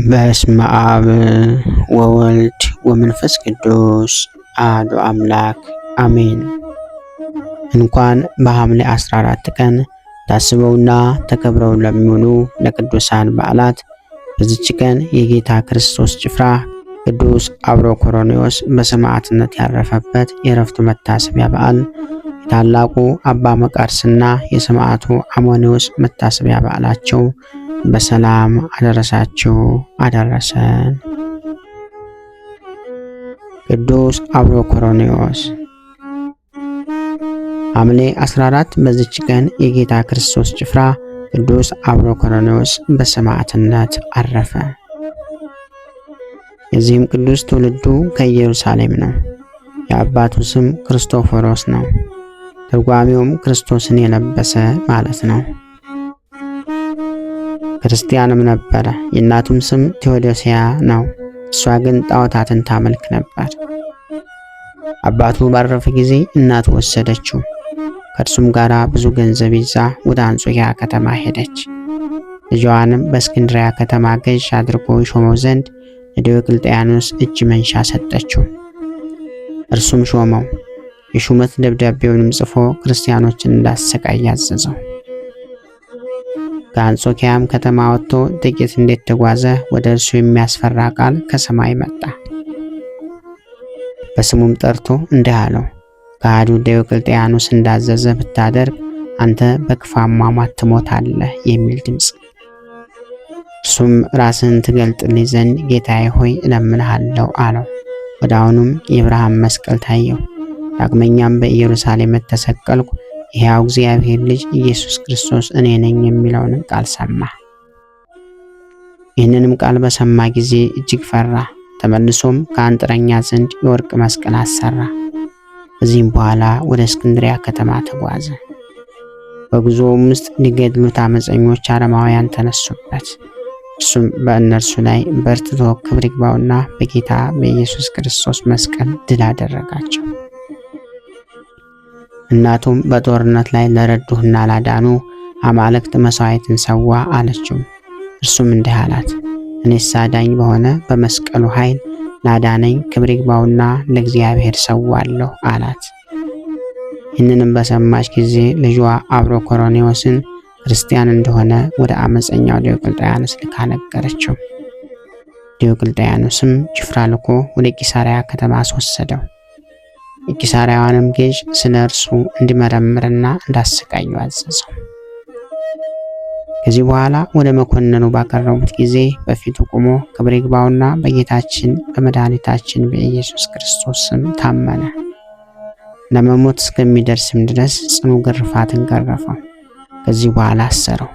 በስመ አብ ወወልድ ወመንፈስ ቅዱስ አሐዱ አምላክ አሜን። እንኳን በሐምሌ 14 ቀን ታስበውና ተከብረው ለሚውሉ ለቅዱሳን በዓላት በዚች ቀን የጌታ ክርስቶስ ጭፍራ ቅዱስ አብሮኮሮኔዎስ በሰማዕትነት ያረፈበት የዕረፍቱ መታሰቢያ በዓል፣ የታላቁ አባ መቃርስና የሰማዕቱ አሞኔዎስ መታሰቢያ በዓላቸው በሰላም አደረሳችሁ አደረሰን። ቅዱስ አብሮኮሮኔዎስ። ሐምሌ 14 በዚች ቀን የጌታ ክርስቶስ ጭፍራ ቅዱስ አብሮኮሮኔዎስ በሰማዕትነት አረፈ። የዚህም ቅዱስ ትውልዱ ከኢየሩሳሌም ነው። የአባቱ ስም ክርስቶፎሮስ ነው። ትርጓሜውም ክርስቶስን የለበሰ ማለት ነው። ክርስቲያንም ነበረ። የእናቱም ስም ቴዎዶሲያ ነው። እሷ ግን ጣዖታትን ታመልክ ነበር። አባቱ ባረፈ ጊዜ እናቱ ወሰደችው። ከእርሱም ጋር ብዙ ገንዘብ ይዛ ወደ አንጾኪያ ከተማ ሄደች። ልጇንም በእስክንድሪያ ከተማ ገዥ አድርጎ ይሾመው ዘንድ ለዲዮቅልጥያኖስ እጅ መንሻ ሰጠችው። እርሱም ሾመው። የሹመት ደብዳቤውንም ጽፎ ክርስቲያኖችን እንዳሰቃይ ያዘዘው። ከአንጾኪያም ከተማ ወጥቶ ጥቂት እንደተጓዘ ወደ እርሱ የሚያስፈራ ቃል ከሰማይ መጣ። በስሙም ጠርቶ እንዲህ አለው፣ ከሃዲው ዲዮቅልጥያኖስ እንዳዘዘ ብታደርግ አንተ በክፉ አሟሟት ትሞታለህ የሚል ድምፅ። እርሱም ራስህን ትገልጥልኝ ዘንድ ጌታዬ ሆይ እለምንሃለሁ አለው። ወዲያውኑም የብርሃን መስቀል ታየው። ዳግመኛም በኢየሩሳሌም ተሰቀልኩ፣ የሕያው እግዚአብሔር ልጅ ኢየሱስ ክርስቶስ እኔ ነኝ የሚለውን ቃል ሰማ። ይህንንም ቃል በሰማ ጊዜ እጅግ ፈራ። ተመልሶም ከአንጥረኛ ዘንድ የወርቅ መስቀል አሰራ። ከዚህም በኋላ ወደ እስክንድሪያ ከተማ ተጓዘ። በጉዞውም ውስጥ ሊገድሉት አመፀኞች አረማውያን ተነሱበት። እርሱም በእነርሱ ላይ በርትቶ ክብር ይግባውና በጌታ በኢየሱስ ክርስቶስ መስቀል ድል አደረጋቸው። እናቱም በጦርነት ላይ ለረዱህና ላዳኑ አማልክት መስዋዕትን ሰዋ አለችው። እርሱም እንዲህ አላት፣ እኔስ አዳኝ በሆነ በመስቀሉ ኃይል ላዳነኝ ክብር ይግባውና ለእግዚአብሔር ሰዋለሁ አላት። ይህንንም በሰማች ጊዜ ልጇ አብሮኮሮኔዎስን ክርስቲያን እንደሆነ ወደ አመፀኛው ዲዮቅልጥያኖስ ልካ ነገረችው። ዲዮቅልጥያኖስም ጭፍራ ልኮ ወደ ቂሳርያ ከተማ አስወሰደው። የቂሳርያዋንም ገዥ ስለ እርሱ እንዲመረምርና እንዳሰቃዩ አዘዘው። ከዚህ በኋላ ወደ መኮንኑ ባቀረቡት ጊዜ በፊቱ ቆሞ ክብር ይግባውና በጌታችን በመድኃኒታችን በኢየሱስ ክርስቶስ ስም ታመነ። ለመሞት እስከሚደርስም ድረስ ጽኑ ግርፋትን ገረፈው። ከዚህ በኋላ አሰረው።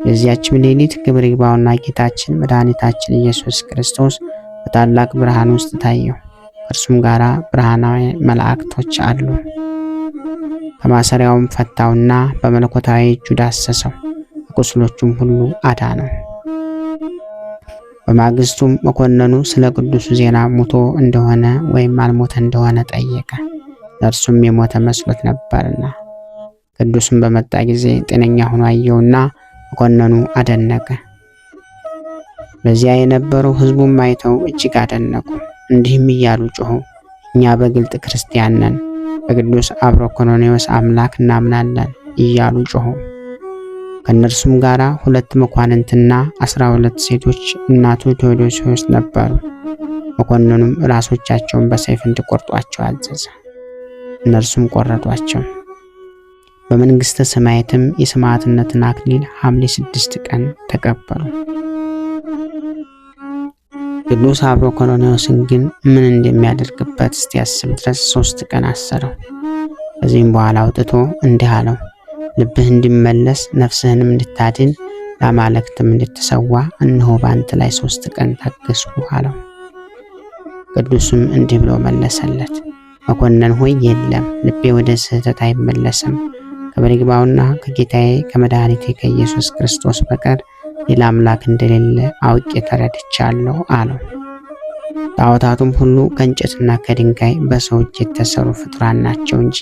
በዚያችም ሌሊት ክብር ይግባውና ጌታችን መድኃኒታችን ኢየሱስ ክርስቶስ በታላቅ ብርሃን ውስጥ ታየው። ከእርሱም ጋር ብርሃናዊ መላእክቶች አሉ። ከማሰሪያውም ፈታውና በመለኮታዊ እጁ ዳሰሰው፣ ከቁስሎቹም ሁሉ አዳነው። በማግስቱም መኮንኑ ስለ ቅዱሱ ዜና ሞቶ እንደሆነ ወይም አልሞተ እንደሆነ ጠየቀ። ለእርሱም የሞተ መስሎት ነበርና። ቅዱሱም በመጣ ጊዜ ጤነኛ ሆኖ አየውና መኮንኑ አደነቀ። በዚያ የነበሩ ሕዝቡም አይተው እጅግ አደነቁ። እንዲህም እያሉ ጮኹ፣ እኛ በግልጥ ክርስቲያን ነን፣ በቅዱስ አብሮኮሮኔዎስ አምላክ እናምናለን እያሉ ጮኹ። ከእነርሱም ጋር 2 መኳንንትና 12 ሴቶች እናቱ ቴዎዶሲዎስ ነበሩ። መኮንኑም ራሶቻቸውን በሰይፍ እንዲቆርጧቸው አዘዘ። እነርሱም ቆረጧቸው። በመንግሥተ ሰማያትም የሰማዕትነትን አክሊል ሐምሌ 6 ቀን ተቀበሉ። ቅዱስ አብሮኮሮኔዎስን ግን ምን እንደሚያደርግበት እስኪያስብ ድረስ 3 ቀን አሰረው። ከዚህም በኋላ አውጥቶ እንዲህ አለው፣ ልብህ እንዲመለስ ነፍስህንም እንድታድን ለአማልክትም እንድትሰዋ እነሆ በአንተ ላይ 3 ቀን ታገስኩ አለው። ቅዱስም እንዲህ ብሎ መለሰለት፣ መኮንን ሆይ የለም፣ ልቤ ወደ ስህተት አይመለስም። ክብር ይግባውና ከጌታዬ ከመድኃኒቴ ከኢየሱስ ክርስቶስ በቀር ሌላ አምላክ እንደሌለ አውቄ ተረድቻለሁ አለው። ጣዖታቱም ሁሉ ከእንጨትና ከድንጋይ በሰው እጅ የተሰሩ ፍጡራን ናቸው እንጂ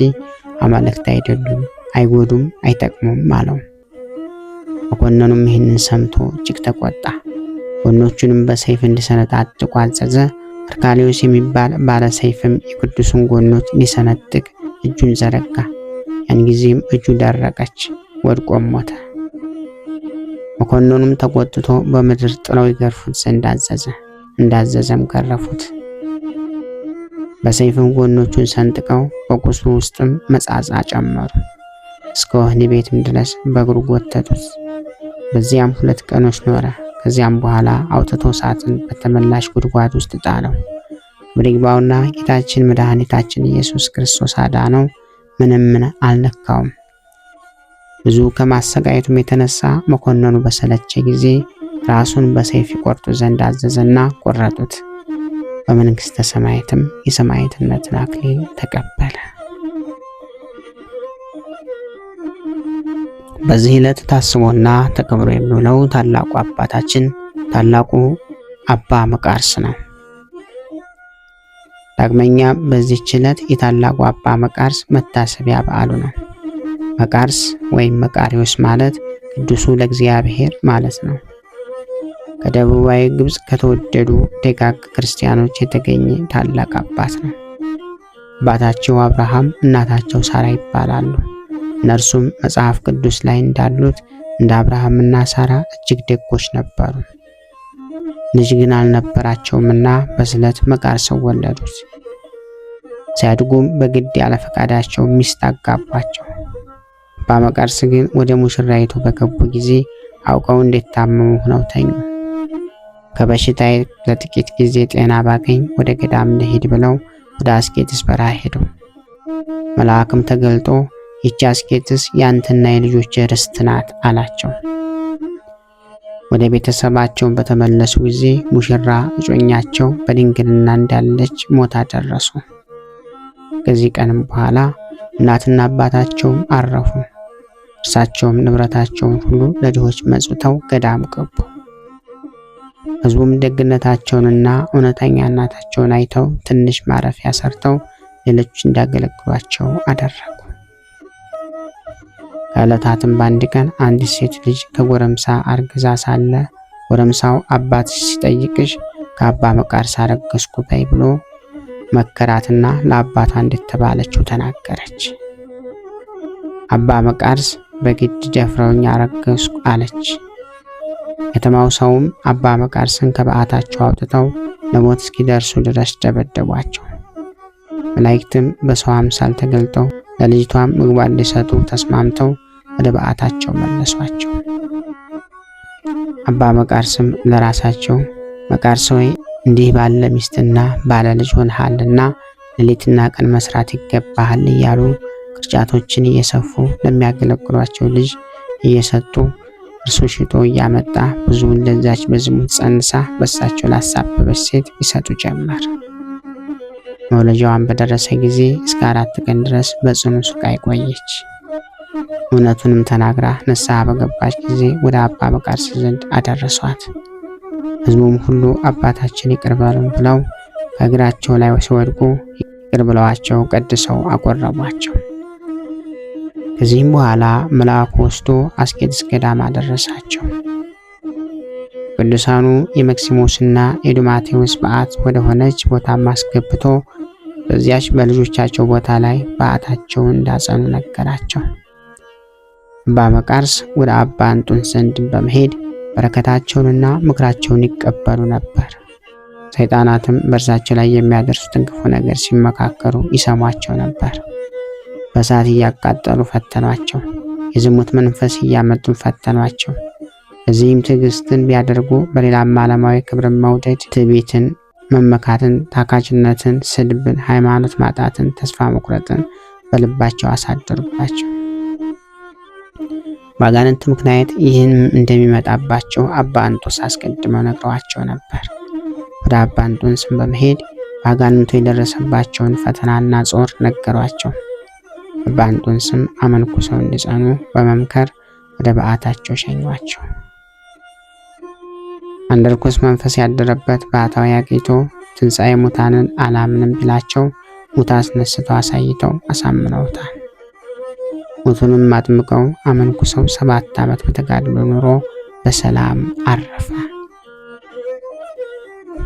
አማልክት አይደሉም፣ አይጎዱም፣ አይጠቅሙም አለው። መኮንኑም ይህንን ሰምቶ እጅግ ተቆጣ። ጎኖቹንም በሰይፍ እንዲሰነጣጥቁ አዘዘ። አርካሊዮስ የሚባል ባለ ሰይፍም የቅዱሱን ጎኖች ሊሰነጥቅ እጁን ዘረጋ። ያን ጊዜም እጁ ደረቀች፣ ወድቆም ሞተ። መኮንኑም ተቆጥቶ በምድር ጥለው ይገርፉት ዘንድ አዘዘ። እንዳዘዘም ገረፉት። በሰይፍም ጎኖቹን ሰንጥቀው በቁስሉ ውስጥም መጻጻ ጨመሩ። እስከ ወህኒ ቤትም ድረስ በእግሩ ጎተቱት። በዚያም 2 ቀኖች ኖረ። ከዚያም በኋላ አውጥቶ እሳትን በተመላሽ ጉድጓድ ውስጥ ጣለው። ብድግባውና ጌታችን መድኃኒታችን ኢየሱስ ክርስቶስ አዳነው፣ ምንም አልነካውም። ብዙ ከማሰቃየቱም የተነሳ መኮንኑ በሰለቸ ጊዜ ራሱን በሰይፍ ይቆርጡ ዘንድ አዘዘና ቆረጡት። በመንግሥተ ሰማያትም የሰማዕትነትን አክሊል ተቀበለ። በዚህ ዕለት ታስቦና ተከብሮ የሚውለው ታላቁ አባታችን ታላቁ አባ መቃርስ ነው። ዳግመኛ በዚህች ዕለት የታላቁ አባ መቃርስ መታሰቢያ በዓሉ ነው። መቃርስ ወይም መቃሪዎስ ማለት ቅዱሱ ለእግዚአብሔር ማለት ነው። ከደቡባዊ ግብጽ ከተወደዱ ደጋግ ክርስቲያኖች የተገኘ ታላቅ አባት ነው። አባታቸው አብርሃም እናታቸው ሳራ ይባላሉ። እነርሱም መጽሐፍ ቅዱስ ላይ እንዳሉት እንደ አብርሃምና ሳራ እጅግ ደጎች ነበሩ። ልጅ ግን አልነበራቸውምና በስለት መቃርሰው ወለዱት። ሲያድጉም በግድ ያለ ፈቃዳቸው ሚስት አጋቧቸው። አባ መቃርስ ግን ወደ ሙሽራይቱ በገቡ ጊዜ አውቀው እንደታመሙ ሆነው ተኙ። ከበሽታዬ ለጥቂት ጊዜ ጤና ባገኝ ወደ ገዳም ልሄድ ብለው ወደ አስቄጥስ በረሃ ሄዱ። መልአክም ተገልጦ ይህች አስቄጥስ ያንተና የልጆች ርስት ናት አላቸው። ወደ ቤተሰባቸው በተመለሱ ጊዜ ሙሽራ እጮኛቸው በድንግልና እንዳለች ሞታ ደረሱ። ከዚህ ቀንም በኋላ እናትና አባታቸውም አረፉ። እርሳቸውም ንብረታቸውን ሁሉ ለድሆች መጽውተው ገዳም ገቡ። ሕዝቡም ደግነታቸውንና እውነተኛነታቸውን አይተው ትንሽ ማረፊያ ሰርተው ሌሎች እንዲያገለግሏቸው አደረጉ። ከዕለታትም በአንድ ቀን አንዲት ሴት ልጅ ከጎረምሳ አርግዛ ሳለ ጎረምሳው አባትሽ ሲጠይቅሽ ከአባ መቃርስ አረገዝኩ በይ ብሎ መከራትና ለአባቷ እንደተባለችው ተናገረች። አባ መቃርስ በግድ ደፍረውኝ አረገዝኩ አለች። ከተማው ሰውም አባ መቃርስን ከበዓታቸው አውጥተው ለሞት እስኪደርሱ ድረስ ደበደቧቸው። መላእክትም በሰው አምሳል ተገልጠው ለልጅቷም ምግቧን እንዲሰጡ ተስማምተው ወደ በዓታቸው መለሷቸው። አባ መቃርስም ለራሳቸው መቃርስ ሆይ እንዲህ ባለ ሚስትና ባለ ልጅ ሆነሃልና ሌሊትና ቀን መስራት ይገባሃል እያሉ ቅርጫቶችን እየሰፉ ለሚያገለግሏቸው ልጅ እየሰጡ እርሱ ሽጦ እያመጣ ብዙውን ለዛች በዝሙት ጸንሳ በሳቸው ላሳበበች ሴት ይሰጡ ጀመር። መውለጃዋን በደረሰ ጊዜ እስከ 4 ቀን ድረስ በጽኑ ስቃይ ቆየች። እውነቱንም ተናግራ ንስሐ በገባች ጊዜ ወደ አባ መቃርስ ዘንድ አደረሷት። ሕዝቡም ሁሉ አባታችን ይቅር በሉን ብለው ከእግራቸው ላይ ሲወድቁ ይቅር ብለዋቸው ቀድሰው አቆረቧቸው። ከዚህም በኋላ መልአኩ ወስዶ አስቄጥስ ገዳም አደረሳቸው። ቅዱሳኑ የመክሲሞስና የዱማቴዎስ በዓት ወደ ሆነች ቦታ አስገብቶ በዚያች በልጆቻቸው ቦታ ላይ በዓታቸውን እንዳጸኑ ነገራቸው። አባ መቃርስ ወደ አባ እንጦንስ ዘንድ በመሄድ በረከታቸውንና ምክራቸውን ይቀበሉ ነበር። ሰይጣናትም በእርሳቸው ላይ የሚያደርሱትን ክፉ ነገር ሲመካከሩ ይሰሟቸው ነበር። በእሳት እያቃጠሉ ፈተኗቸው። የዝሙት መንፈስ እያመጡ ፈተኗቸው። በዚህም ትዕግስትን ቢያደርጉ በሌላም ዓለማዊ ክብርን መውደድ፣ ትዕቢትን፣ መመካትን፣ ታካችነትን፣ ስድብን፣ ሃይማኖት ማጣትን፣ ተስፋ መቁረጥን በልባቸው አሳደሩባቸው። በአጋንንት ምክንያት ይህን እንደሚመጣባቸው አባ እንጦንስ አስቀድመው ነግረዋቸው ነበር። ወደ አባ እንጦንስም በመሄድ በአጋንንቱ የደረሰባቸውን ፈተናና ጾር ነገሯቸው። አባ እንጦንስም አመንኩሰው እንዲጸኑ በመምከር ወደ በዓታቸው ሸኟቸው። አንድ ርኩስ መንፈስ ያደረበት ባህታዊ አግኝቶ ትንሣኤ ሙታንን አላምንም ቢላቸው ሙት አስነስተው አሳይተው አሳምነውታል። ሙቱንም አጥምቀው አመንኩሰው 7 ዓመት በተጋድሎ ኑሮ በሰላም አረፈ።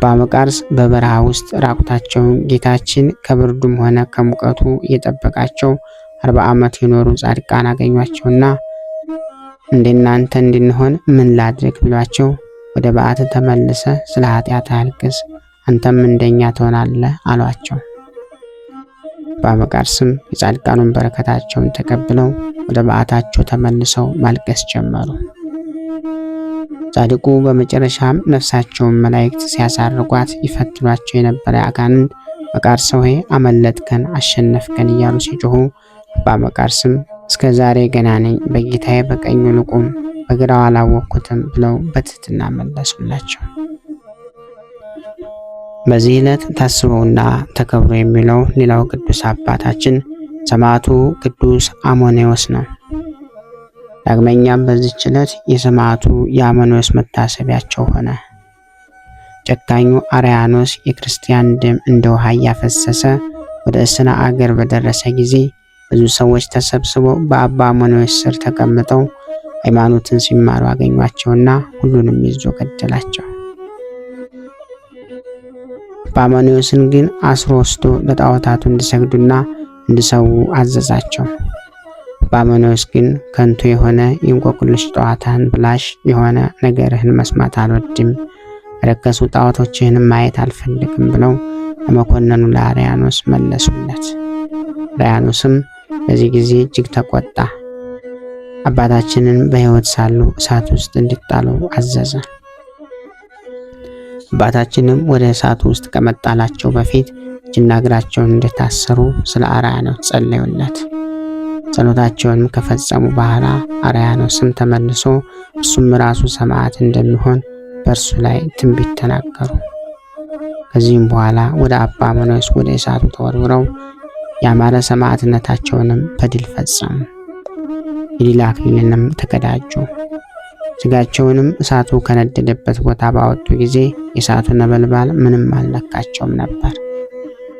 አባ መቃርስ በበረሃ ውስጥ ራቁታቸውን ጌታችን ከብርዱም ሆነ ከሙቀቱ እየጠበቃቸው 40 ዓመት የኖሩ ጻድቃን አገኟቸውና እንደናንተ እንድንሆን ምን ላድርግ ብሏቸው ወደ በዓት ተመልሰ ስለ ኃጢአት አልቅስ አንተም እንደኛ ትሆናለህ አሏቸው። አባ መቃርስም የጻድቃኑን በረከታቸውን ተቀብለው ወደ በዓታቸው ተመልሰው ማልቀስ ጀመሩ። ጻድቁ በመጨረሻም ነፍሳቸውን መላእክት ሲያሳርጓት ይፈትኗቸው የነበረ አጋንንት መቃርስ ሆይ አመለጥከን፣ አሸነፍከን እያሉ ሲጮሁ አባ መቃርስም እስከ ዛሬ ገና ነኝ፣ በጌታዬ በቀኙ ልቁም፣ በግራው አላወቅኩትም ብለው በትህትና መለሱላቸው። በዚህ ዕለት ታስበውና ተከብሮ የሚለው ሌላው ቅዱስ አባታችን ሰማዕቱ ቅዱስ አሞኔዎስ ነው። ዳግመኛም በዚህች ዕለት የሰማዕቱ የአሞኔዎስ መታሰቢያቸው ሆነ። ጨካኙ አርያኖስ የክርስቲያን ደም እንደ ውሃ እያፈሰሰ ወደ እስና አገር በደረሰ ጊዜ ብዙ ሰዎች ተሰብስበው በአባ አሞኔዎስ ስር ተቀምጠው ሃይማኖትን ሲማሩ አገኟቸውና ሁሉንም ይዞ ገደላቸው። አባ አሞኔዎስን ግን አስሮ ወስዶ ለጣዖታቱ እንዲሰግዱና እንዲሰዉ አዘዛቸው። አባ አሞኔዎስ ግን ከንቱ የሆነ የእንቆቅልሽ ጨዋታን ብላሽ የሆነ ነገርህን መስማት አልወድም፣ ረከሱ ጣዖቶችህንም ማየት አልፈልግም ብለው ለመኮንኑ ለአርያኖስ መለሱለት። አርያኖስም በዚህ ጊዜ እጅግ ተቆጣ። አባታችንን በሕይወት ሳሉ እሳት ውስጥ እንዲጣሉ አዘዘ። አባታችንም ወደ እሳቱ ውስጥ ከመጣላቸው በፊት እጅና እግራቸውን እንደታሰሩ ስለ አርያኖስ ጸለዩለት። ጸሎታቸውንም ከፈጸሙ በኋላ አርያኖስም ተመልሶ እርሱም ራሱ ሰማዕት እንደሚሆን በእርሱ ላይ ትንቢት ተናገሩ። ከዚህም በኋላ ወደ አባ አሞኔዎስ ወደ እሳቱ ተወርውረው ያማረ ሰማዕትነታቸውንም በድል ፈጸሙ። የድል አክሊልንም ተቀዳጁ። ስጋቸውንም እሳቱ ከነደደበት ቦታ ባወጡ ጊዜ የእሳቱ ነበልባል ምንም አልነካቸውም ነበር።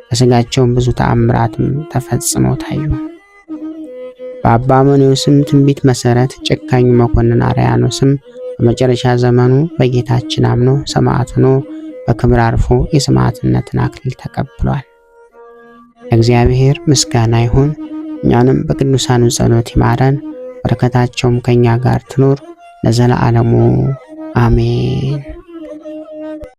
ከስጋቸውም ብዙ ተአምራትም ተፈጽመው ታዩ። በአባ አሞኔዎስም ትንቢት መሰረት ጨካኙ መኮንን አርያኖስም በመጨረሻ ዘመኑ በጌታችን አምኖ ሰማዕት ሆኖ በክብር አርፎ የሰማዕትነትን አክሊል ተቀብሏል። ለእግዚአብሔር ምስጋና ይሁን። እኛንም በቅዱሳኑ ጸሎት ይማረን፣ በረከታቸውም ከኛ ጋር ትኖር ለዘላለሙ አሜን።